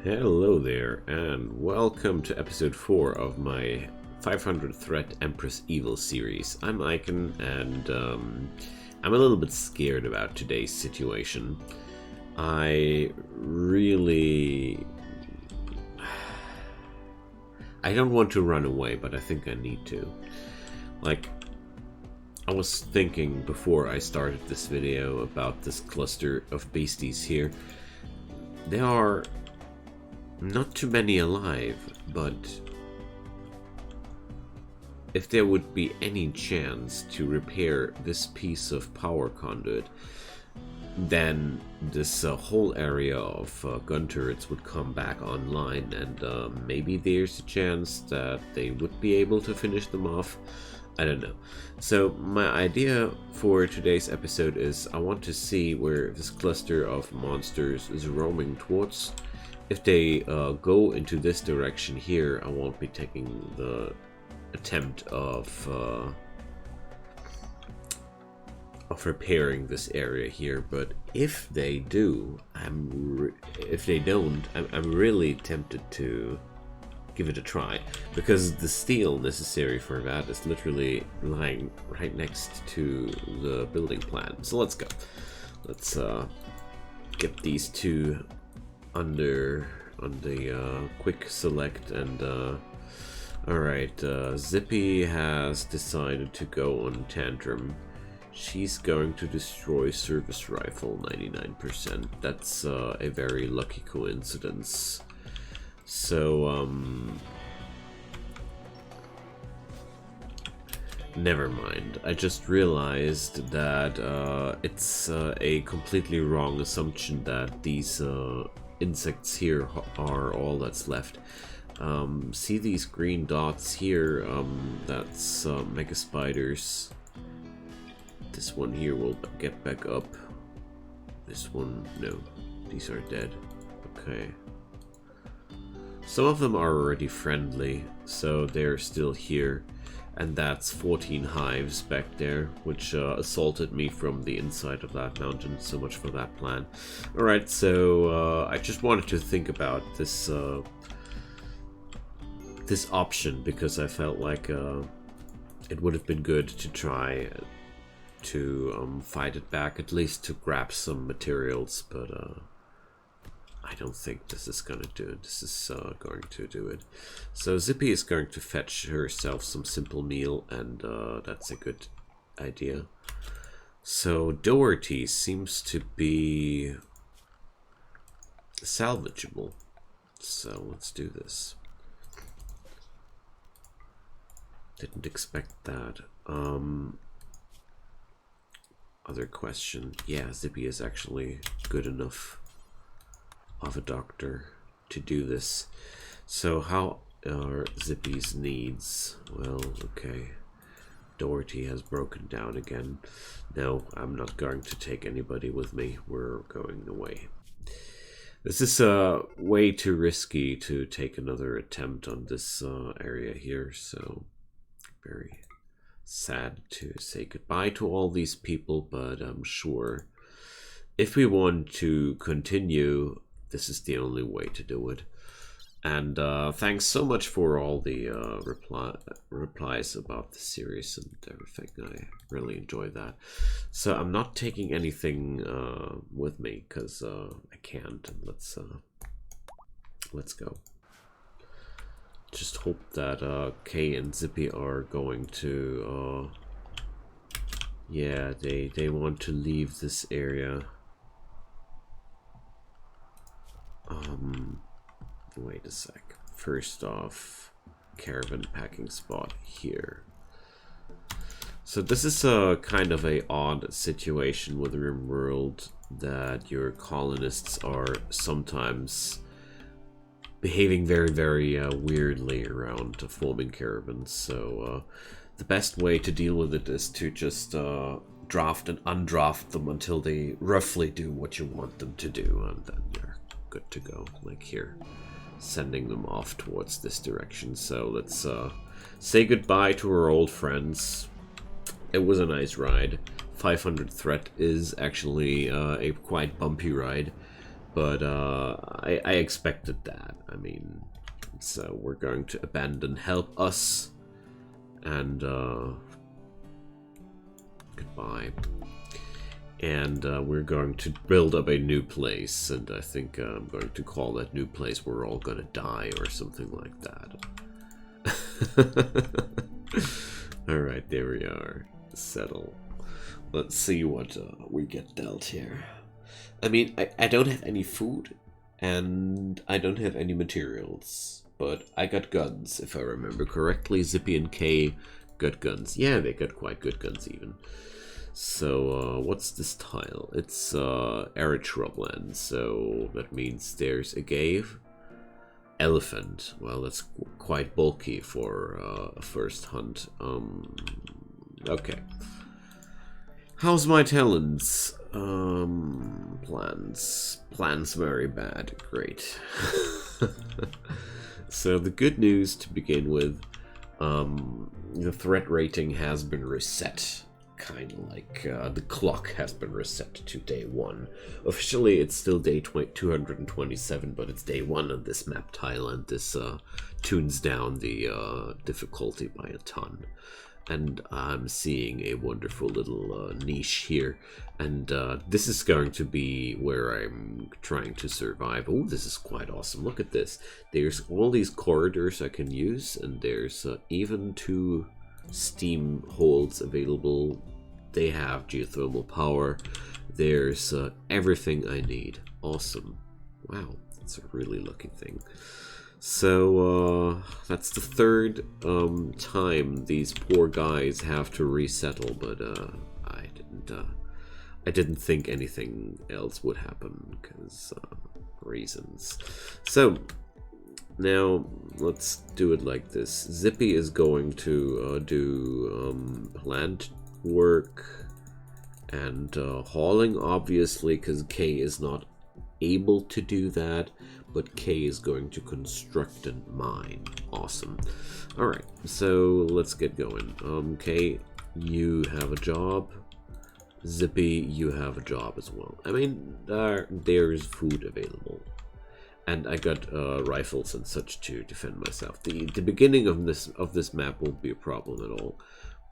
Hello there, and welcome to episode 4 of my 500 threat Empress Evil series. I'm Icon, and I'm a little bit scared about today's situation. I don't want to run away, but I think I need to. Like, I was thinking before I started this video about this cluster of beasties here. There are not too many alive, but if there would be any chance to repair this piece of power conduit, then this whole area of gun turrets would come back online, and maybe there's a chance that they would be able to finish them off. I don't know. So my idea for today's episode is I want to see where this cluster of monsters is roaming towards. If they go into this direction here, I won't be taking the attempt of repairing this area here. But if they do, I'm really tempted to give it a try, because the steel necessary for that is literally lying right next to the building plan. So let's go. Let's get these two on the quick select, and alright, Zippy has decided to go on Tantrum. She's going to destroy service rifle 99%. That's a very lucky coincidence. So never mind. I just realized that it's a completely wrong assumption that these insects here are all that's left. See these green dots here? That's mega spiders. This one here will get back up. This one, no. These are dead. Okay. Some of them are already friendly, so they're still here. And that's 14 hives back there, which assaulted me from the inside of that mountain. So much for that plan. Alright, so I just wanted to think about this this option, because I felt like it would have been good to try to fight it back, at least to grab some materials, but I don't think this is gonna do it. This is going to do it. So Zippy is going to fetch herself some simple meal, and that's a good idea. So Doherty seems to be salvageable. So let's do this. Didn't expect that. Other question. Yeah, Zippy is actually good enough of a doctor to do this. So how are Zippy's needs? Well, okay. Doherty has broken down again. No, I'm not going to take anybody with me. We're going away. This is way too risky to take another attempt on this area here, so very sad to say goodbye to all these people, but I'm sure if we want to continue, this is the only way to do it. And thanks so much for all the replies about the series and everything. I really enjoy that. So I'm not taking anything with me, because I can't. And let's go. Just hope that Kay and Zippy are going to yeah, they want to leave this area. Wait a sec. First off, caravan packing spot here. So this is a kind of a odd situation with Rimworld, that your colonists are sometimes behaving very, very weirdly around forming caravans. So the best way to deal with it is to just draft and undraft them until they roughly do what you want them to do, and then you're good to go. Like here, sending them off towards this direction. So let's say goodbye to our old friends. It was a nice ride. 500 threat is actually a quite bumpy ride. But I expected that. I mean, so we're going to abandon help us, and goodbye. And we're going to build up a new place, and I think I'm going to call that new place "We're All Gonna Die" or something like that. Alright, there we are. Settle. Let's see what we get dealt here. I mean, I don't have any food, and I don't have any materials, but I got guns, if I remember correctly. Zippy and Kay got guns. Yeah, they got quite good guns, even. So, what's this tile? It's arid shrubland, so that means there's a cave. Elephant. Well, that's quite bulky for a first hunt. Okay. How's my talents? Plans very bad. Great. So the good news to begin with, the threat rating has been reset. Kind of like the clock has been reset to day 1. Officially, it's still day 227, but it's day 1 on this map tile, and this tunes down the difficulty by a ton. And I'm seeing a wonderful little niche here, and this is going to be where I'm trying to survive. Oh, this is quite awesome. Look at this. There's all these corridors I can use, and there's even 2 steam holes available. They have geothermal power. There's everything I need. Awesome. Wow, that's a really lucky thing. So that's the 3rd time these poor guys have to resettle, but I didn't think anything else would happen because reasons. So now let's do it like this. Zippy is going to do plant work and hauling, obviously, because Kay is not able to do that, but Kay is going to construct and mine. Awesome. Alright, so let's get going. Kay, you have a job. Zippy, you have a job as well. I mean, there's food available. And I got rifles and such to defend myself. The beginning of this map won't be a problem at all,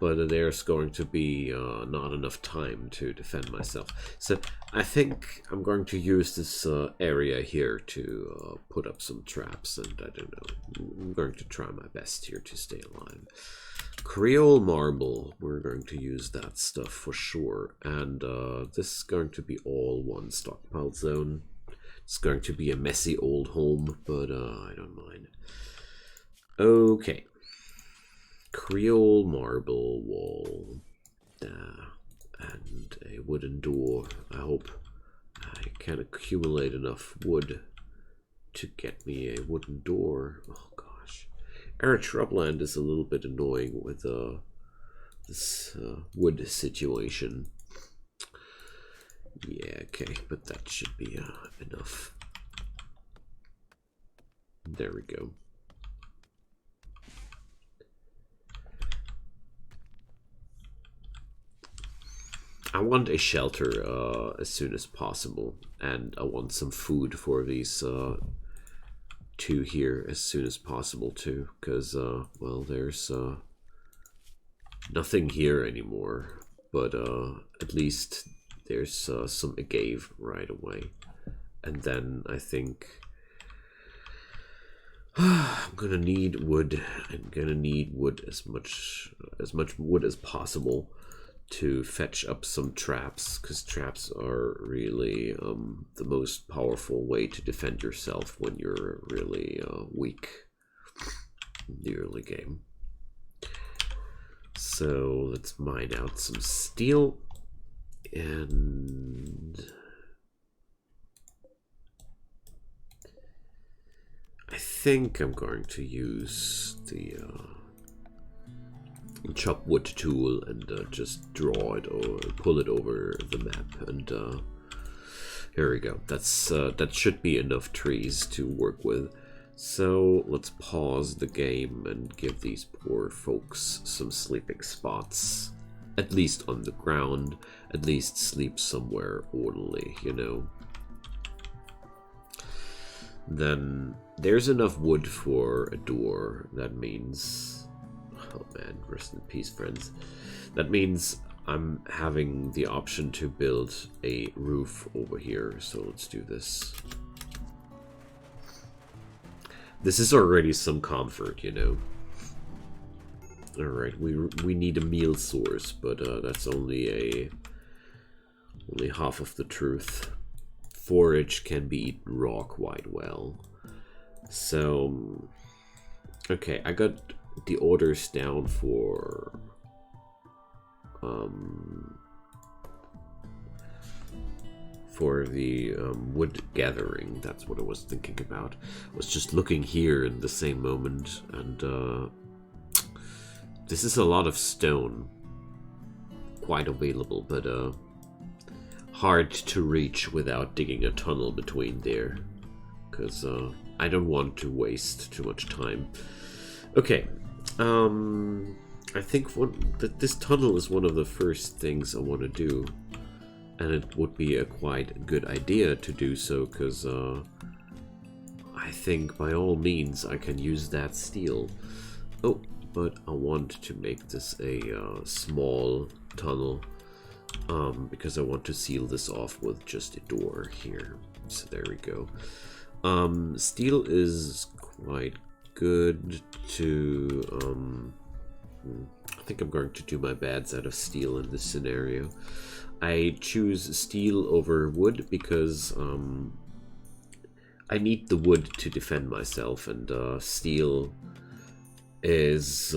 but there's going to be not enough time to defend myself. So I think I'm going to use this area here to put up some traps, and I don't know. I'm going to try my best here to stay alive. Creole marble, we're going to use that stuff for sure, and this is going to be all one stockpile zone. It's going to be a messy old home, but I don't mind. Okay. Creole marble wall. And a wooden door. I hope I can accumulate enough wood to get me a wooden door. Oh gosh. Arid shrubland is a little bit annoying with this wood situation. Yeah, okay, but that should be enough. There we go. I want a shelter as soon as possible, and I want some food for these 2 here as soon as possible too, because well, there's nothing here anymore, but at least there's some agave right away. And then I think I'm gonna need wood. I'm gonna need wood, as much wood as possible, to fetch up some traps, because traps are really the most powerful way to defend yourself when you're really weak in the early game. So let's mine out some steel, and I think I'm going to use the chop wood tool and just draw it or pull it over the map, and here we go. That's that should be enough trees to work with. So let's pause the game and give these poor folks some sleeping spots, at least on the ground, at least sleep somewhere orderly, you know. then there's enough wood for a door. That means, oh man, rest in peace, friends. That means I'm having the option to build a roof over here. So let's do this. This is already some comfort, you know. All right, we need a meal source, but that's only half of the truth. Forage can be eaten raw quite well. So, okay, I got the orders down for the wood gathering. That's what I was thinking about. I was just looking here in the same moment, and this is a lot of stone. Quite available, but hard to reach without digging a tunnel between there, because I don't want to waste too much time. Okay, I think this tunnel is one of the first things I want to do, and it would be a quite good idea to do so, because I think by all means I can use that steel. Oh, but I want to make this a small tunnel, because I want to seal this off with just a door here. So there we go. Steel is quite good to... I think I'm going to do my beds out of steel in this scenario. I choose steel over wood because I need the wood to defend myself, and steel is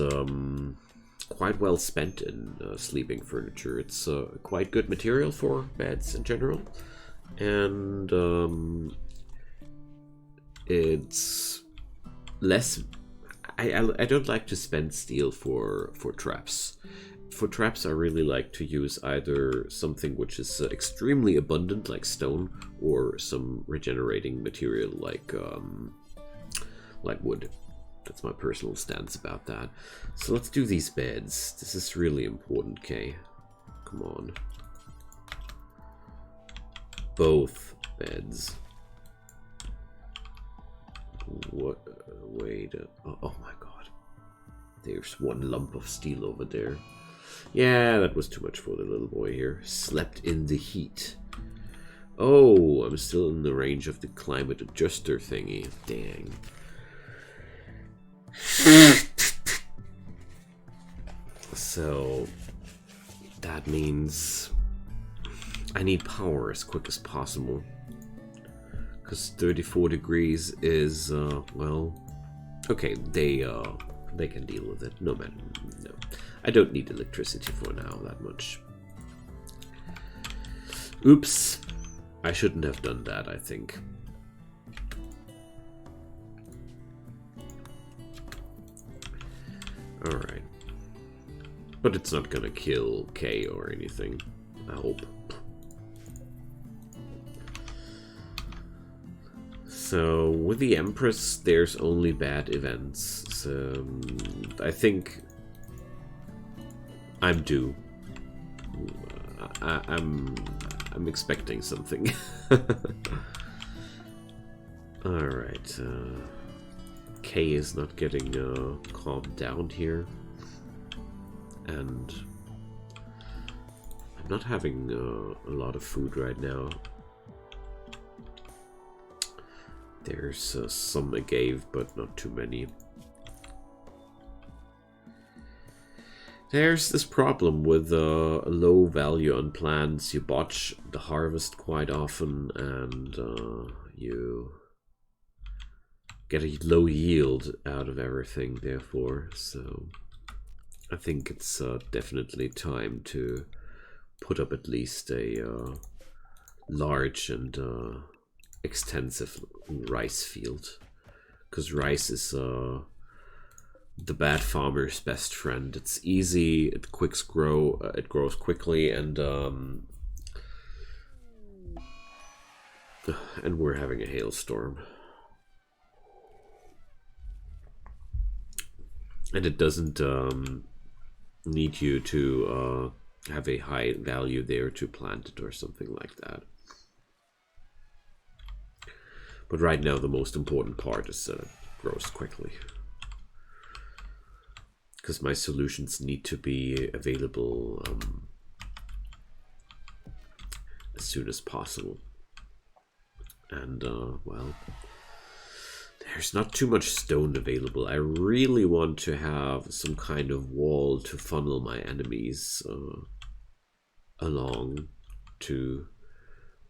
quite well spent in sleeping furniture. It's quite good material for beds in general, and it's less. I don't like to spend steel for traps. For traps, I really like to use either something which is extremely abundant, like stone, or some regenerating material like wood. That's my personal stance about that. So let's do these beds. This is really important, Kay. Come on. Both beds. What? Wait. Oh my god. There's one lump of steel over there. Yeah, that was too much for the little boy here. Slept in the heat. Oh, I'm still in the range of the climate adjuster thingy. Dang. So that means I need power as quick as possible, because 34 degrees is well, okay, they can deal with it. No matter, no, I don't need electricity for now that much. Oops, I shouldn't have done that, I think. Alright. But it's not gonna kill K or anything, I hope. So, with the Empress, there's only bad events. So, I think I'm due. I'm expecting something. Alright, K is not getting calmed down here, and I'm not having a lot of food right now. There's some I gave, but not too many. There's this problem with low value on plants. You botch the harvest quite often, and you get a low yield out of everything, therefore. So I think it's definitely time to put up at least a large and extensive rice field, because rice is the bad farmer's best friend. It's easy, it grows quickly, and we're having a hailstorm. And it doesn't need you to have a high value there to plant it or something like that. But right now the most important part is grows quickly. Because my solutions need to be available as soon as possible. And, well, there's not too much stone available. I really want to have some kind of wall to funnel my enemies along to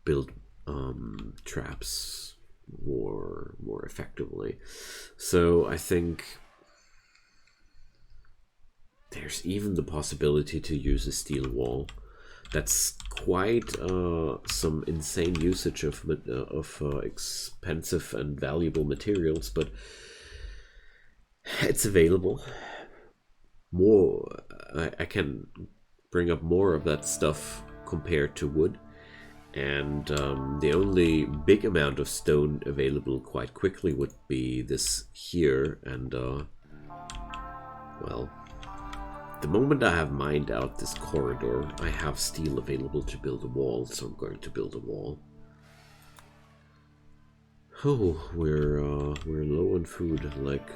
build traps more effectively. So I think there's even the possibility to use a steel wall. That's quite some insane usage of expensive and valuable materials, but it's available. More, I can bring up more of that stuff compared to wood, and the only big amount of stone available quite quickly would be this here, and well, the moment I have mined out this corridor, I have steel available to build a wall, so I'm going to build a wall. Oh, we're low on food, like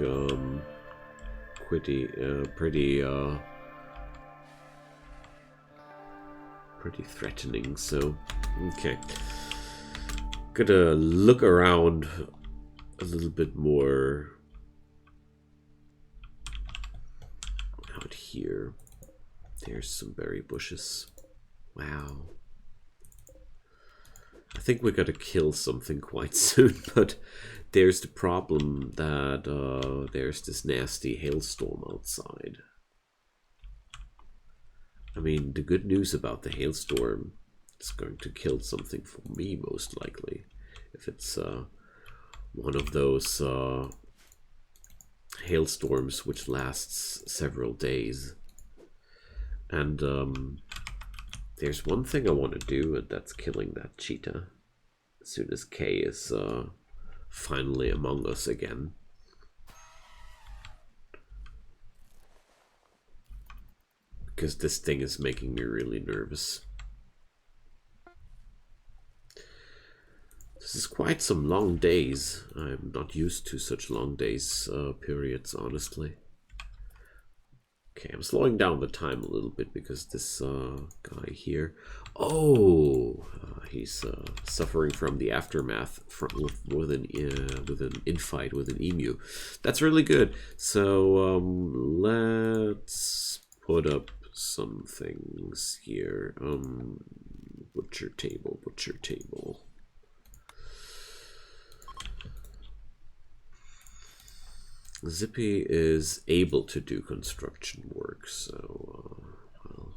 pretty threatening. So okay, gotta look around a little bit more. Out here, there's some berry bushes. Wow. I think we gotta kill something quite soon, but there's the problem that there's this nasty hailstorm outside. I mean, the good news about the hailstorm, it's going to kill something for me, most likely. If it's one of those hailstorms which lasts several days. And there's one thing I want to do, and that's killing that cheetah as soon as Kay is finally among us again. Because this thing is making me really nervous. This is quite some long days. I'm not used to such long days periods, honestly. Okay, I'm slowing down the time a little bit because this guy here... Oh! He's suffering from the aftermath with an infight with an emu. That's really good. So let's put up some things here. Butcher table, butcher table. Zippy is able to do construction work, so well,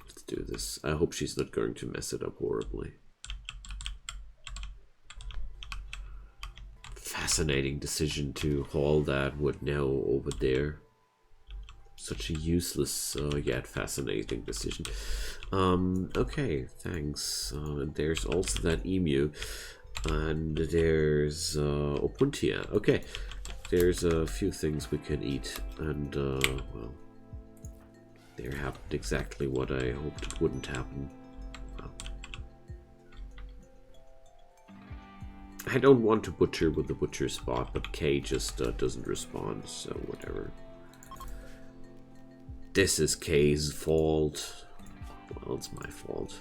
let's do this. I hope she's not going to mess it up horribly. Fascinating decision to haul that wood now over there. Such a useless yet fascinating decision. Okay, thanks. There's also that emu. And there's Opuntia. Okay, there's a few things we can eat, and well, there happened exactly what I hoped it wouldn't happen. Well, I don't want to butcher with the butcher spot, but Kay just doesn't respond, so whatever. This is Kay's fault. Well, it's my fault.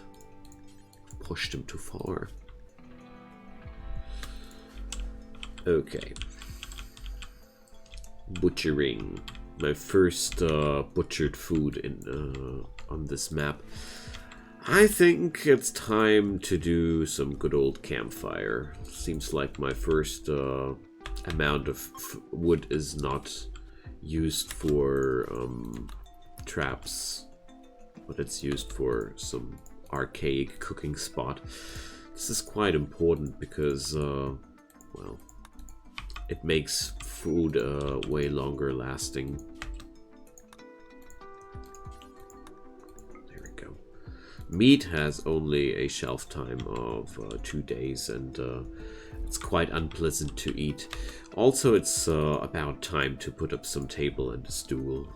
Pushed him too far. Okay. Butchering. My first butchered food in on this map. I think it's time to do some good old campfire. Seems like my first amount of wood is not used for traps, but it's used for some archaic cooking spot. This is quite important because, well, it makes food way longer lasting. There we go. Meat has only a shelf time of 2 days, and it's quite unpleasant to eat. Also, it's about time to put up some table and a stool.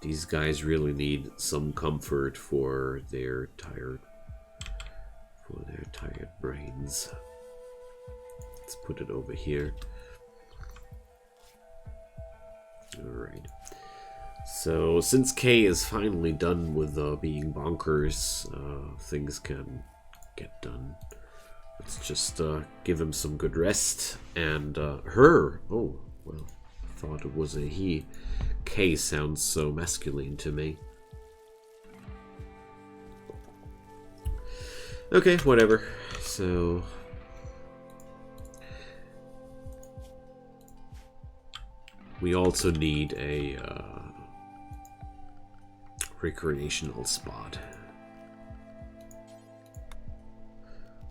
These guys really need some comfort for their tired for their tired brains. Let's put it over here. Alright. So, since K is finally done with being bonkers, things can get done. Let's just give him some good rest. And her! Oh, well, I thought it was a he. K sounds so masculine to me. Okay, whatever. So... we also need a recreational spot.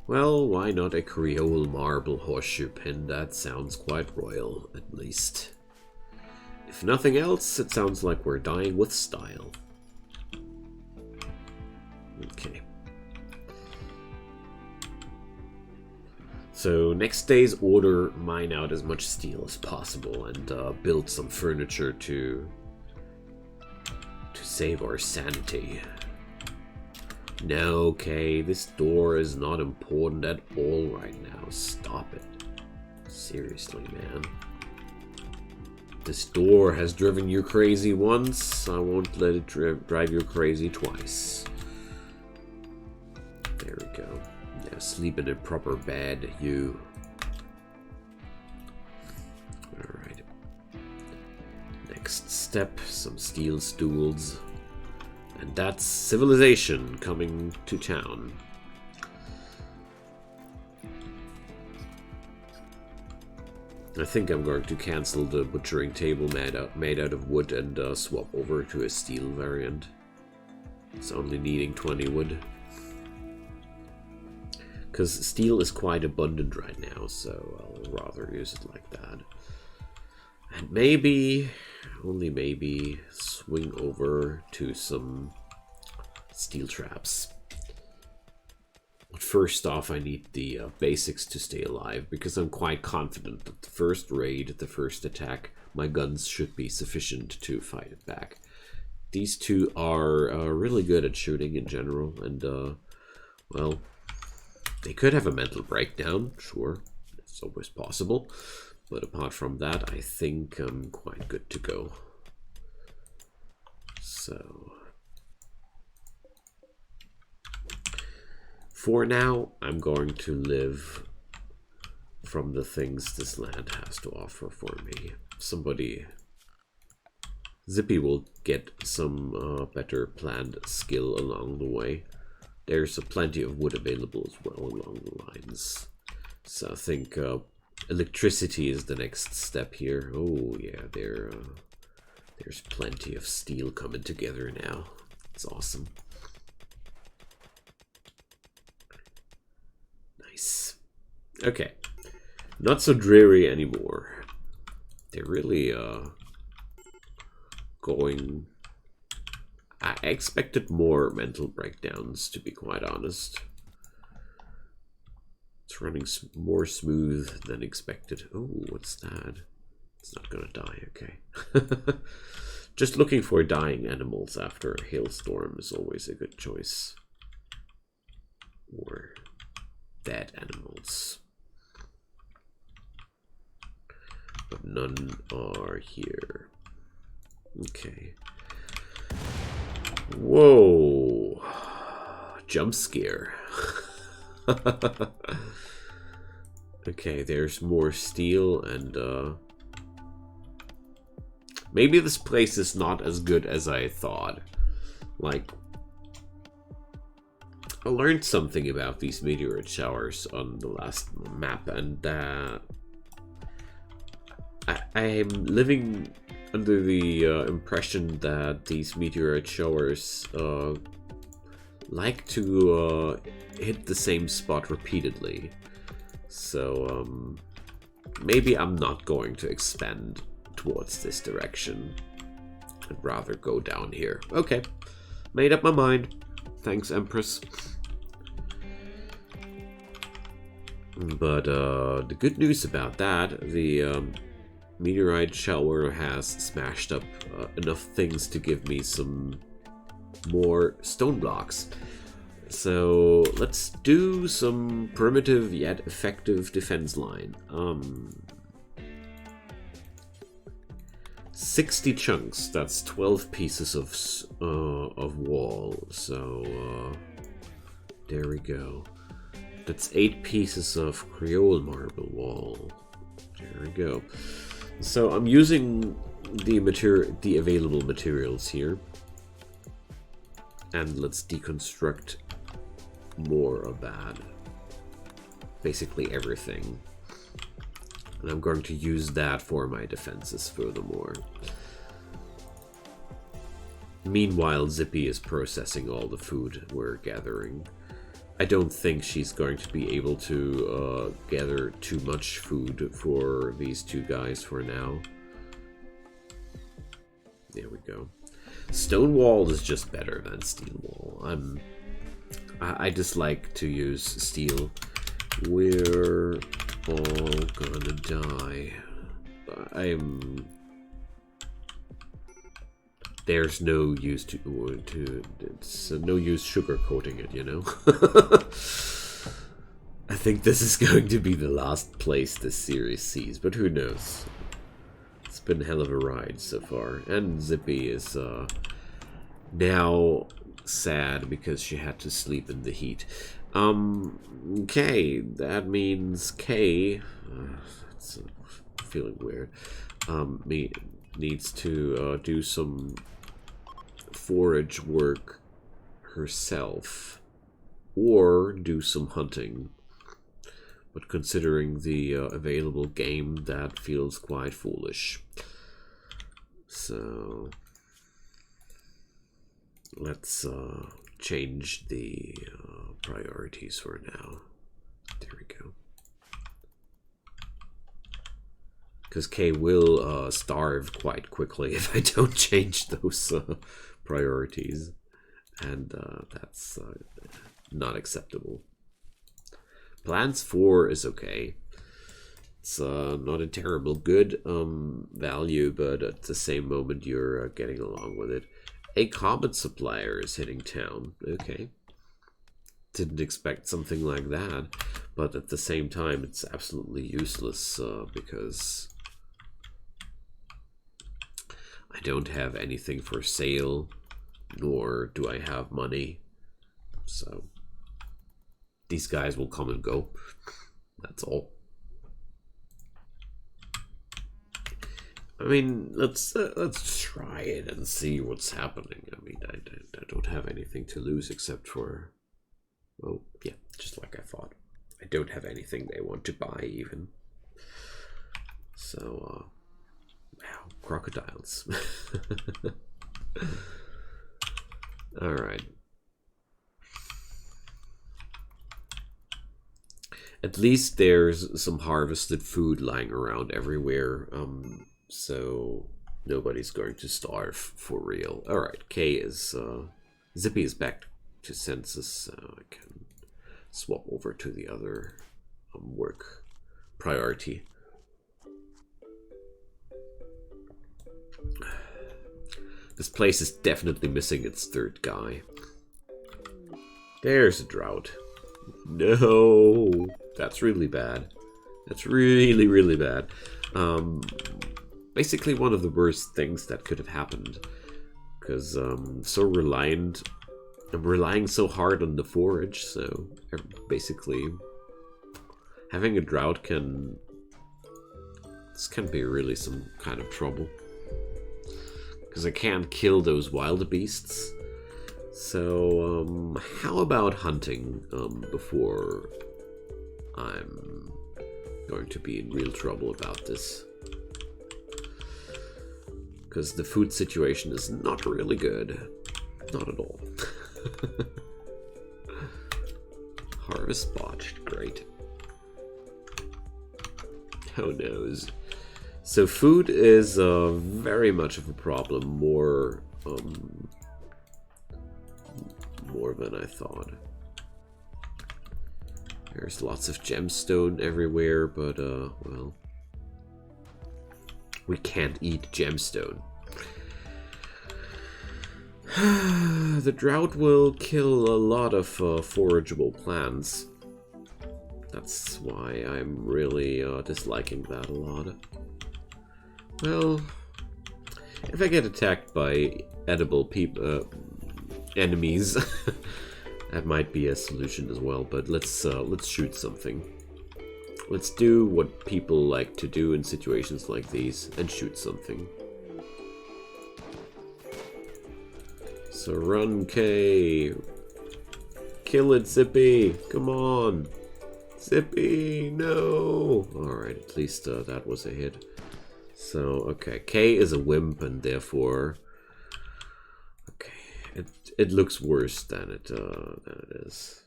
Well, why not a Creole marble horseshoe pin? That sounds quite royal, at least. If nothing else, it sounds like we're dying with style. Okay. So next day's order, mine out as much steel as possible and build some furniture to save our sanity. No, okay, this door is not important at all right now. Stop it. Seriously, man. This door has driven you crazy once. I won't let it drive you crazy twice. There we go. Now sleep in a proper bed, you. Alright. Next step, some steel stools. And that's civilization coming to town. I think I'm going to cancel the butchering table made out of wood and swap over to a steel variant. It's only needing 20 wood. Because steel is quite abundant right now, so I'll rather use it like that. And maybe, only maybe, swing over to some steel traps. But first off, I need the basics to stay alive, because I'm quite confident that the first raid, the first attack, my guns should be sufficient to fight it back. These two are really good at shooting in general, and, well, they could have a mental breakdown, sure, it's always possible. But apart from that, I think I'm quite good to go. So, for now, I'm going to live from the things this land has to offer for me. Somebody... Zippy will get some better planned skill along the way. There's plenty of wood available as well along the lines. So I think electricity is the next step here. Oh yeah, there's plenty of steel coming together now. It's awesome. Nice. Okay. Not so dreary anymore. They're really going... I expected more mental breakdowns, to be quite honest. It's running more smooth than expected. Oh, what's that? It's not gonna die, okay. Just looking for dying animals after a hailstorm is always a good choice. Or dead animals. But none are here. Okay. Whoa. Jump scare. Okay, there's more steel and maybe this place is not as good as I thought. Like, I learned something about these meteorite showers on the last map, and I am living under the impression that these meteorite showers like to hit the same spot repeatedly. So maybe I'm not going to expand towards this direction. I'd rather go down here. Okay, made up my mind. Thanks, Empress. But the good news about that, the meteorite shower has smashed up enough things to give me some more stone blocks. So let's do some primitive yet effective defense line. 60 chunks. That's 12 pieces of wall. So there we go. That's 8 pieces of Creole marble wall. There we go. So I'm using the available materials here, and let's deconstruct more of that. Basically everything. And I'm going to use that for my defenses furthermore. Meanwhile, Zippy is processing all the food we're gathering. I don't think she's going to be able to gather too much food for these two guys for now. There we go. Stone wall is just better than steel wall. I just like to use steel. We're all gonna die. There's no use it's no use sugarcoating it, you know. I think this is going to be the last place this series sees, but who knows? It's been a hell of a ride so far, and Zippy is now sad because she had to sleep in the heat. Okay, that means Kay. That's feeling weird. Needs to do some forage work herself, or do some hunting. But considering the available game, that feels quite foolish. So let's change the priorities for now. There we go. Because Kay will starve quite quickly if I don't change those priorities. And that's not acceptable. Plants 4 is okay. It's not a terrible good value, but at the same moment you're getting along with it. A comet supplier is hitting town. Okay. Didn't expect something like that, but at the same time it's absolutely useless because I don't have anything for sale, nor do I have money. So these guys will come and go. That's all. I mean, let's try it and see what's happening. I mean, I don't have anything to lose except for, well, yeah, just like I thought. I don't have anything they want to buy even. So, wow, crocodiles. All right. At least there's some harvested food lying around everywhere. So nobody's going to starve for real. Alright, Kay is Zippy is back to senses, so I can swap over to the other work priority. This place is definitely missing its third guy. There's a drought. No, that's really bad. That's really, really bad. Basically one of the worst things that could have happened, because I'm relying so hard on the forage, so basically having a drought can be really some kind of trouble, because I can't kill those wild beasts. So how about hunting before I'm going to be in real trouble about this? Because the food situation is not really good. Not at all. Harvest botched. Great. Who knows? So food is very much of a problem. More than I thought. There's lots of gemstone everywhere, but well, we can't eat gemstone. The drought will kill a lot of forageable plants. That's why I'm really disliking that a lot. Well, if I get attacked by edible enemies, that might be a solution as well. But let's shoot something. Let's do what people like to do in situations like these and shoot something. So run, K. Kill it, Zippy. Come on. Zippy, no. Alright, at least that was a hit. So, okay. K is a wimp and therefore... Okay, it looks worse than it is.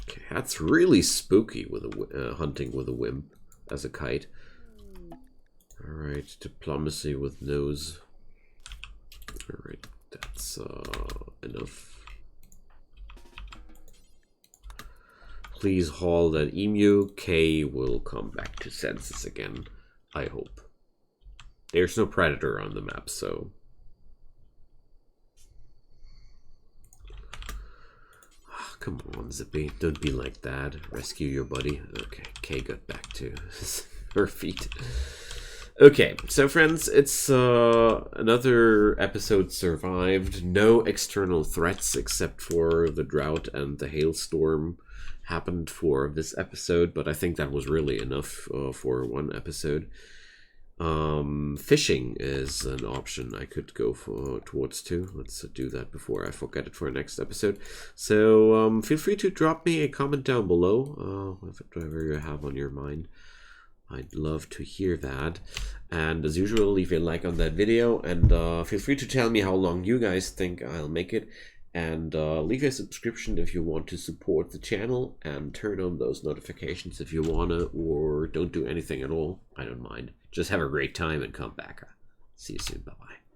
Okay, that's really spooky with a hunting with a wimp as a kite. Alright, diplomacy with nose. Alright. That's enough. Please haul that emu. K will come back to senses again, I hope. There's no predator on the map, so... Oh, come on, Zippy. Don't be like that. Rescue your buddy. Okay, K got back to her feet. Okay, so friends, it's another episode survived. No external threats except for the drought and the hailstorm happened for this episode, but I think that was really enough for one episode. Fishing is an option I could go towards too. Let's do that before I forget it for next episode. So feel free to drop me a comment down below, whatever you have on your mind. I'd love to hear that. And as usual, leave a like on that video and feel free to tell me how long you guys think I'll make it. And leave a subscription if you want to support the channel and turn on those notifications if you wanna, or don't do anything at all. I don't mind. Just have a great time and come back. See you soon. Bye-bye.